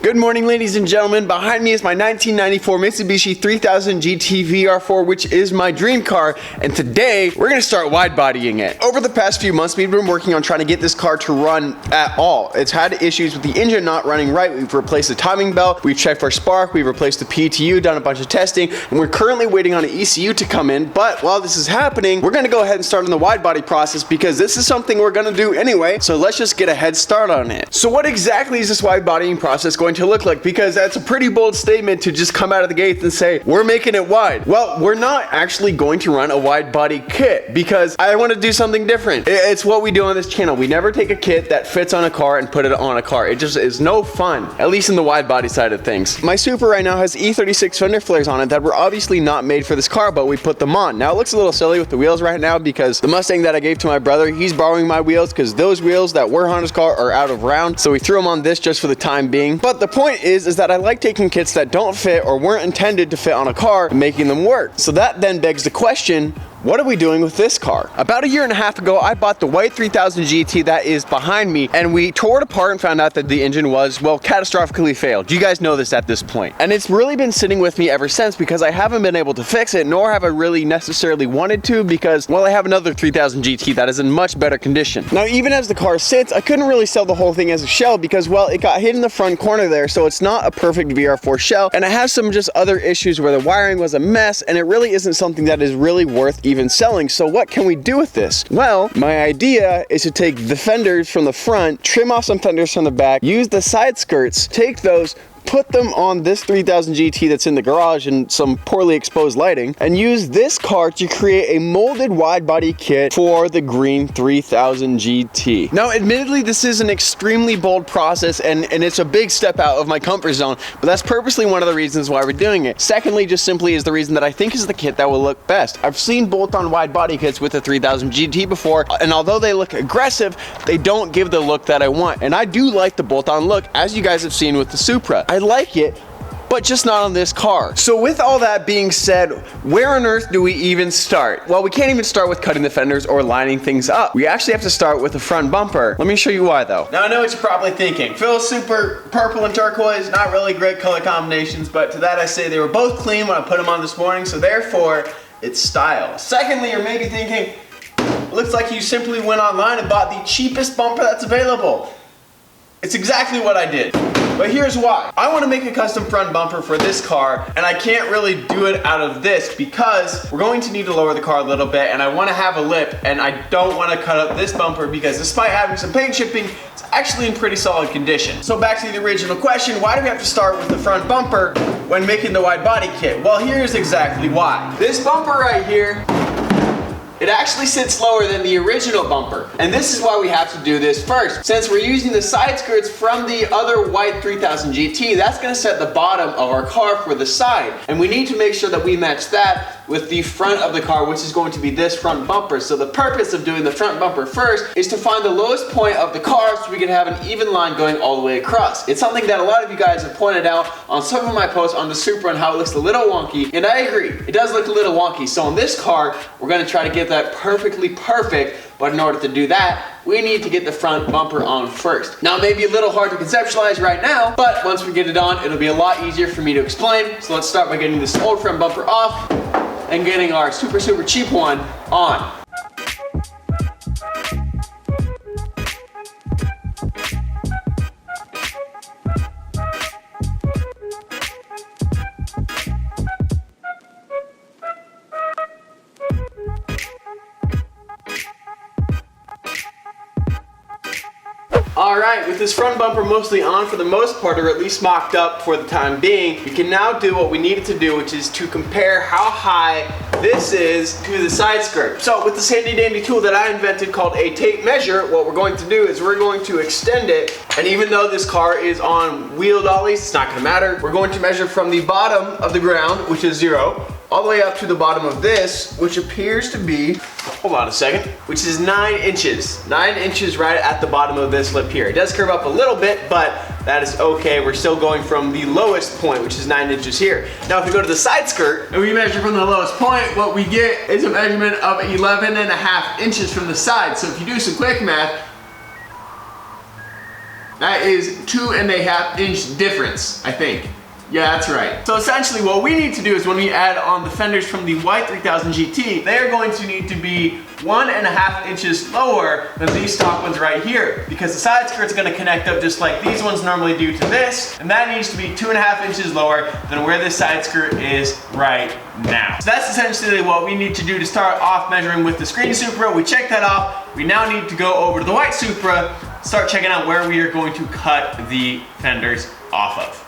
Good morning, ladies and gentlemen. Behind me is my 1994 Mitsubishi 3000 GT VR4, which is my dream car, and today we're going to start wide bodying it. Over the past few months, we've been working on trying to get this car to run at all. It's had issues with the engine not running right. We've replaced the timing belt, we've checked for spark, we've replaced the PTU, done a bunch of testing, and we're currently waiting on an ECU to come in. But while this is happening, we're going to go ahead and start on the wide body process because this is something we're going to do anyway, so let's just get a head start on it. So what exactly is this wide bodying process going to look like? Because that's a pretty bold statement to just come out of the gate and say, we're making it wide. Well, we're not actually going to run a wide body kit because I want to do something different. It's what we do on this channel. We never take a kit that fits on a car and put it on a car. It just is no fun, at least in the wide body side of things. My Supra right now has E36 fender flares on it that were obviously not made for this car, but we put them on. Now it looks a little silly with the wheels right now because the Mustang that I gave to my brother, he's borrowing my wheels because those wheels that were on his car are out of round. So we threw them on this just for the time being. But the point is that I like taking kits that don't fit or weren't intended to fit on a car and making them work. So that then begs the question, what are we doing with this car? About a year and a half ago, I bought the white 3000 GT that is behind me, and we tore it apart and found out that the engine was, well, catastrophically failed. You guys know this at this point. And it's really been sitting with me ever since because I haven't been able to fix it, nor have I really necessarily wanted to because, well, I have another 3000 GT that is in much better condition. Now, even as the car sits, I couldn't really sell the whole thing as a shell because, well, it got hit in the front corner there, so it's not a perfect VR4 shell, and it has some just other issues where the wiring was a mess, and it really isn't something that is really worth even selling. So what can we do with this? Well, my idea is to take the fenders from the front, trim off some fenders from the back, use the side skirts, take those, put them on this 3000 GT that's in the garage in some poorly exposed lighting, and use this car to create a molded wide body kit for the green 3000 GT. Now, admittedly, this is an extremely bold process and it's a big step out of my comfort zone, but that's purposely one of the reasons why we're doing it. Secondly, just simply is the reason that I think is the kit that will look best. I've seen bolt-on wide body kits with the 3000 GT before, and although they look aggressive, they don't give the look that I want. And I do like the bolt-on look, as you guys have seen with the Supra. I like it, but just not on this car. So with all that being said, where on earth do we even start? Well, we can't even start with cutting the fenders or lining things up. We actually have to start with the front bumper. Let me show you why though. Now I know what you're probably thinking. Phil, super purple and turquoise, not really great color combinations, but to that I say they were both clean when I put them on this morning, so therefore it's style. Secondly, you're maybe thinking, looks like you simply went online and bought the cheapest bumper that's available. It's exactly what I did. But here's why. I want to make a custom front bumper for this car, and I can't really do it out of this because we're going to need to lower the car a little bit, and I want to have a lip, and I don't want to cut up this bumper because despite having some paint chipping, it's actually in pretty solid condition. So back to the original question, why do we have to start with the front bumper when making the wide body kit? Well, here's exactly why. This bumper right here, it actually sits lower than the original bumper. And this is why we have to do this first. Since we're using the side skirts from the other white 3000 GT, that's gonna set the bottom of our car for the side. And we need to make sure that we match that with the front of the car, which is going to be this front bumper. So the purpose of doing the front bumper first is to find the lowest point of the car so we can have an even line going all the way across. It's something that a lot of you guys have pointed out on some of my posts on the Supra and how it looks a little wonky, and I agree, it does look a little wonky. So on this car, we're gonna try to get that perfectly perfect, but in order to do that, we need to get the front bumper on first. Now, it may be a little hard to conceptualize right now, but once we get it on, it'll be a lot easier for me to explain. So let's start by getting this old front bumper off and getting our super cheap one on. Alright, with this front bumper mostly on for the most part, or at least mocked up for the time being, we can now do what we needed to do, which is to compare how high this is to the side skirt. So with this handy dandy tool that I invented called a tape measure, what we're going to do is we're going to extend it, and even though this car is on wheel dollies, it's not going to matter. We're going to measure from the bottom of the ground, which is 0, all the way up to the bottom of this, which appears to be, hold on a second, which is 9 inches. 9 inches right at the bottom of this lip here. It does curve up a little bit, but that is okay. We're still going from the lowest point, which is 9 inches here. Now, if we go to the side skirt and we measure from the lowest point, what we get is a measurement of 11.5 inches from the side. So if you do some quick math, That is 2.5 inch difference, I think. Yeah, that's right. So essentially what we need to do is when we add on the fenders from the white 3000 GT, they are going to need to be 1.5 inches lower than these stock ones right here, because the side skirt's gonna connect up just like these ones normally do to this, and that needs to be 2.5 inches lower than where this side skirt is right now. So that's essentially what we need to do to start off measuring with the screen Supra. We check that off. We now need to go over to the white Supra, start checking out where we are going to cut the fenders off of.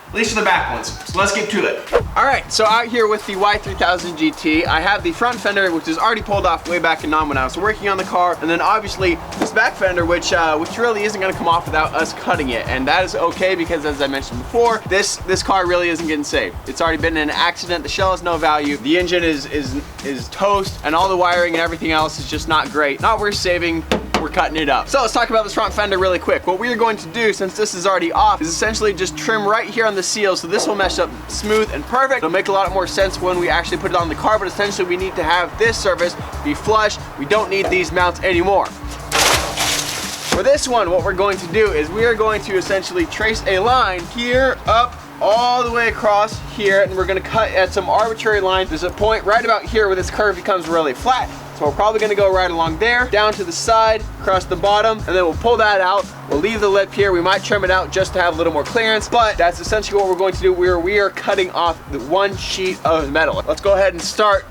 At least for the back ones. So let's get to it. All right, so out here with the Y3000 GT, I have the front fender, which is already pulled off way back in when I was working on the car, and then obviously this back fender, which really isn't gonna come off without us cutting it, and that is okay because, as I mentioned before, this car really isn't getting saved. It's already been in an accident. The shell has no value. The engine is toast, and all the wiring and everything else is just not great. Not worth saving. We're cutting it up. So let's talk about this front fender really quick. What we are going to do, since this is already off, is essentially just trim right here on the seal, so this will mesh up smooth and perfect. It'll make a lot more sense when we actually put it on the car, but essentially we need to have this surface be flush. We don't need these mounts anymore. For this one, what we're going to do is we are going to essentially trace a line here, up, all the way across here, and we're gonna cut at some arbitrary line. There's a point right about here where this curve becomes really flat. So we're probably gonna go right along there, down to the side, across the bottom, and then we'll pull that out. We'll leave the lip here. We might trim it out just to have a little more clearance, but that's essentially what we're going to do. We are cutting off the one sheet of metal. Let's go ahead and start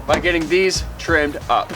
by getting these trimmed up.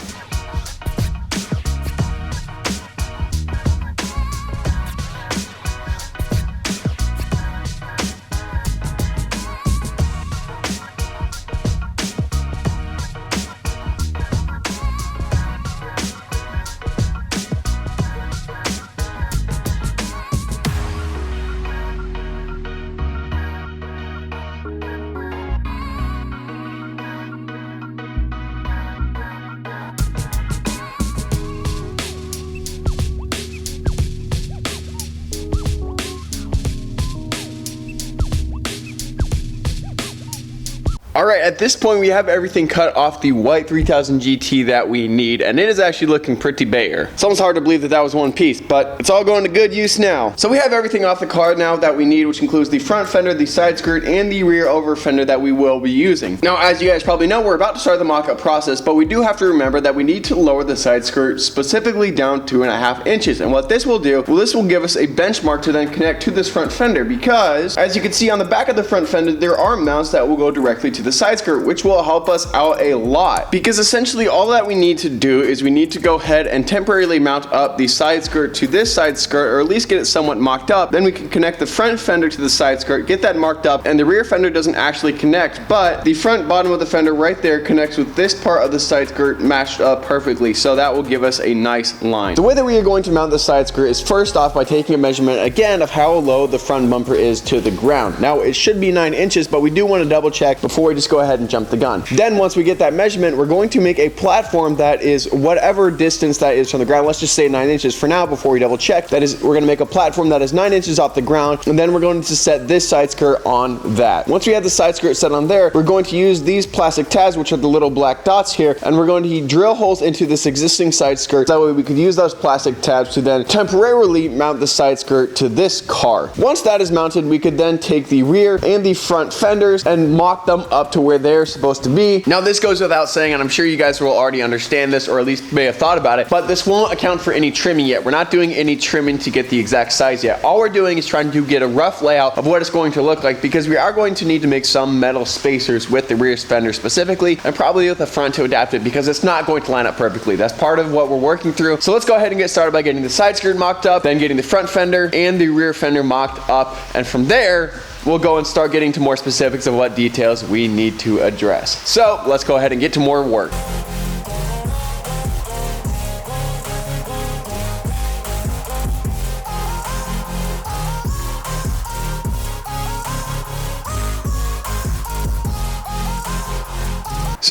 All right, at this point we have everything cut off the white 3000 GT that we need, and it is actually looking pretty bare. It's almost hard to believe that that was one piece, but it's all going to good use now. So we have everything off the car now that we need, which includes the front fender, the side skirt, and the rear over fender that we will be using. Now, as you guys probably know, we're about to start the mock-up process, but we do have to remember that we need to lower the side skirt specifically down 2.5 inches. And what this will do, well, this will give us a benchmark to then connect to this front fender, because as you can see on the back of the front fender, there are mounts that will go directly to the side skirt, which will help us out a lot, because essentially all that we need to do is we need to go ahead and temporarily mount up the side skirt to this side skirt, or at least get it somewhat mocked up. Then we can connect the front fender to the side skirt, get that marked up, and the rear fender doesn't actually connect, but the front bottom of the fender right there connects with this part of the side skirt matched up perfectly, so that will give us a nice line. The way that we are going to mount the side skirt is first off by taking a measurement again of how low the front bumper is to the ground. Now it should be 9 inches, but we do want to double check before we just go ahead and jump the gun. Then once we get that measurement, we're going to make a platform that is whatever distance that is from the ground. Let's just say 9 inches for now before we double check. That is, we're going to make a platform that is 9 inches off the ground, and then we're going to set this side skirt on that. Once we have the side skirt set on there, we're going to use these plastic tabs, which are the little black dots here, and we're going to drill holes into this existing side skirt. That way we could use those plastic tabs to then temporarily mount the side skirt to this car. Once that is mounted, we could then take the rear and the front fenders and mock them up to where they're supposed to be. Now this goes without saying, and I'm sure you guys will already understand this, or at least may have thought about it, but this won't account for any trimming yet. We're not doing any trimming to get the exact size yet. All we're doing is trying to get a rough layout of what it's going to look like, because we are going to need to make some metal spacers with the rear fender specifically, and probably with the front to adapt it, because it's not going to line up perfectly. That's part of what we're working through. So let's go ahead and get started by getting the side skirt mocked up, then getting the front fender and the rear fender mocked up, and from there we'll go and start getting to more specifics of what details we need to address. So let's go ahead and get to more work.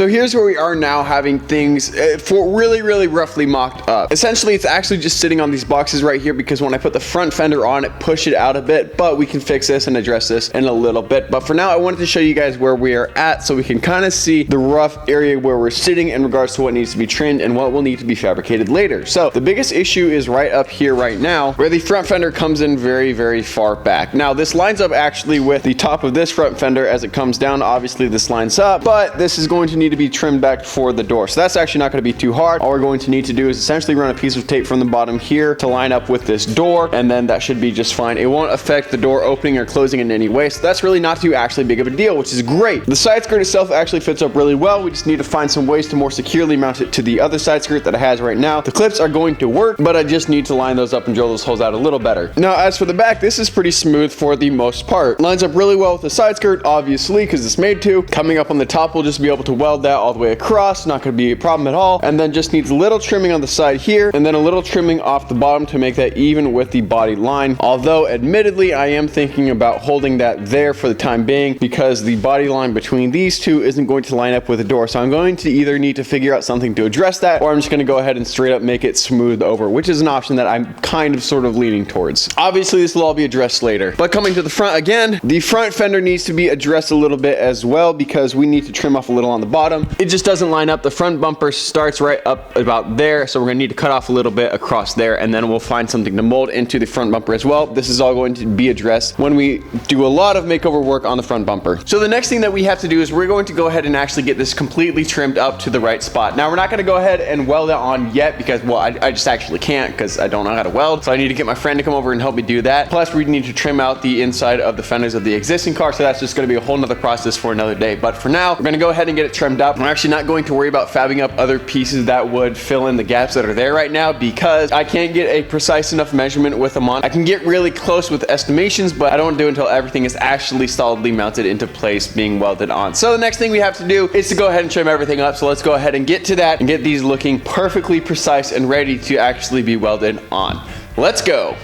So here's where we are now, having things for really roughly mocked up. Essentially, it's actually just sitting on these boxes right here because when I put the front fender on, it pushed it out a bit, but we can fix this and address this in a little bit. But for now, I wanted to show you guys where we are at so we can kind of see the rough area where we're sitting in regards to what needs to be trimmed and what will need to be fabricated later. So the biggest issue is right up here right now, where the front fender comes in very far back. Now this lines up actually with the top of this front fender as it comes down. Obviously this lines up, but this is going to need to be trimmed back for the door. So that's actually not going to be too hard. All we're going to need to do is essentially run a piece of tape from the bottom here to line up with this door, and then that should be just fine. It won't affect the door opening or closing in any way, so that's really not too actually big of a deal, which is great. The side skirt itself actually fits up really well. We just need to find some ways to more securely mount it to the other side skirt that it has right now. The clips are going to work, but I just need to line those up and drill those holes out a little better. Now as for the back, this is pretty smooth for the most part. Lines up really well with the side skirt, obviously, because it's made to. Coming up on the top, we'll just be able to weld that all the way across. Not going to be a problem at all. And then just needs a little trimming on the side here, and then a little trimming off the bottom to make that even with the body line. Although admittedly, I am thinking about holding that there for the time being because the body line between these two isn't going to line up with the door. So I'm going to either need to figure out something to address that, or I'm just going to go ahead and straight up make it smooth over, which is an option that I'm kind of sort of leaning towards. Obviously, this will all be addressed later. But coming to the front again, the front fender needs to be addressed a little bit as well because we need to trim off a little on the bottom. It just doesn't line up. The front bumper starts right up about there, so we're going to need to cut off a little bit across there, and then we'll find something to mold into the front bumper as well. This is all going to be addressed when we do a lot of makeover work on the front bumper. So the next thing that we have to do is we're going to go ahead and actually get this completely trimmed up to the right spot. Now we're not going to go ahead and weld it on yet because, well, I just actually can't because I don't know how to weld. So I need to get my friend to come over and help me do that. Plus we need to trim out the inside of the fenders of the existing car, so that's just going to be a whole nother process for another day. But for now, we're going to go ahead and get it trimmed up. I'm actually not going to worry about fabbing up other pieces that would fill in the gaps that are there right now because I can't get a precise enough measurement with them on. I can get really close with estimations, but I don't do it until everything is actually solidly mounted into place being welded on. So the next thing we have to do is to go ahead and trim everything up. So let's go ahead and get to that and get these looking perfectly precise and ready to actually be welded on. Let's go.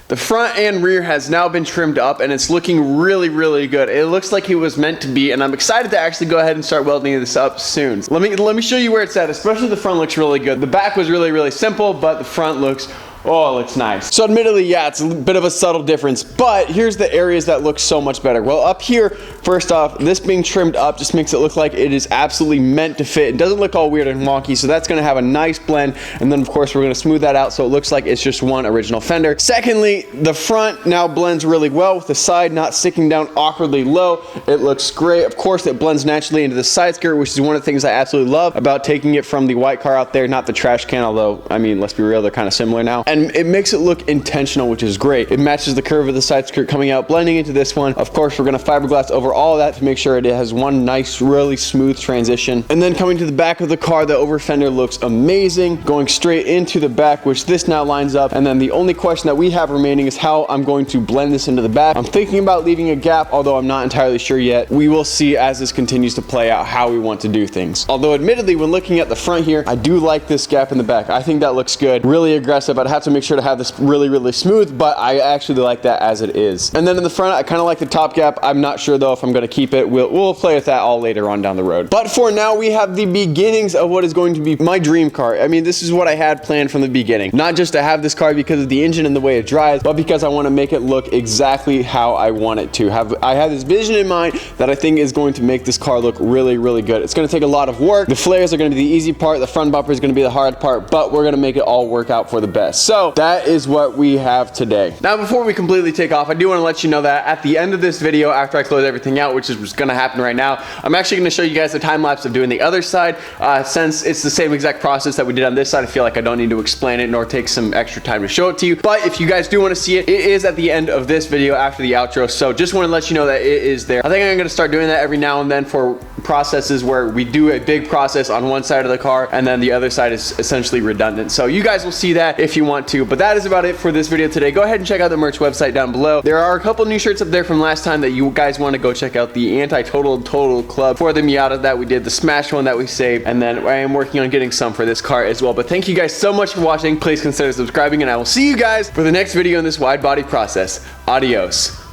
The front and rear has now been trimmed up and it's looking really good. It looks like it was meant to be, and I'm excited to actually go ahead and start welding this up soon. Let me show you where it's at. Especially the front looks really good. The back was really simple, but the front looks, oh, it looks nice. So admittedly, yeah, it's a bit of a subtle difference, but here's the areas that look so much better. Well, up here, first off, this being trimmed up just makes it look like it is absolutely meant to fit. It doesn't look all weird and wonky, so that's gonna have a nice blend. And then of course, we're gonna smooth that out so it looks like it's just one original fender. Secondly, the front now blends really well with the side not sticking down awkwardly low. It looks great. Of course, it blends naturally into the side skirt, which is one of the things I absolutely love about taking it from the white car out there, not the trash can, although, I mean, let's be real, they're kind of similar now. And it makes it look intentional, which is great. It matches the curve of the side skirt coming out, blending into this one. Of course, we're gonna fiberglass over all of that to make sure it has one nice, really smooth transition. And then coming to the back of the car, the over fender looks amazing. Going straight into the back, which this now lines up. And then the only question that we have remaining is how I'm going to blend this into the back. I'm thinking about leaving a gap, although I'm not entirely sure yet. We will see as this continues to play out how we want to do things. Although admittedly, when looking at the front here, I do like this gap in the back. I think that looks good. Really aggressive. I'd have to make sure to have this really smooth, but I actually like that as it is. And then in the front, I kind of like the top gap. I'm not sure though if I'm going to keep it. We'll play with that all later on down the road. But for now, we have the beginnings of what is going to be my dream car. I mean, this is what I had planned from the beginning. Not just to have this car because of the engine and the way it drives, but because I want to make it look exactly how I want it to. I have this vision in mind that I think is going to make this car look really good. It's going to take a lot of work. The flares are going to be the easy part. The front bumper is going to be the hard part, but we're going to make it all work out for the best. So that is what we have today. Now, before we completely take off, I do want to let you know that at the end of this video, after I close everything out, which is what's going to happen right now, I'm actually going to show you guys the time lapse of doing the other side. Since it's the same exact process that we did on this side, I feel like I don't need to explain it nor take some extra time to show it to you. But if you guys do want to see it, it is at the end of this video after the outro. So just want to let you know that it is there. I think I'm going to start doing that every now and then for processes where we do a big process on one side of the car and then the other side is essentially redundant. So you guys will see that if you want want to. But that is about it for this video today. Go ahead and check out the merch website down below. There are a couple new shirts up there from last time that you guys want to go check out. The Total Club for the Miata that we did, the Smash one that we saved, and then I am working on getting some for this car as well. But thank you guys so much for watching. Please consider subscribing, and I will see you guys for the next video in this wide body process. Adios.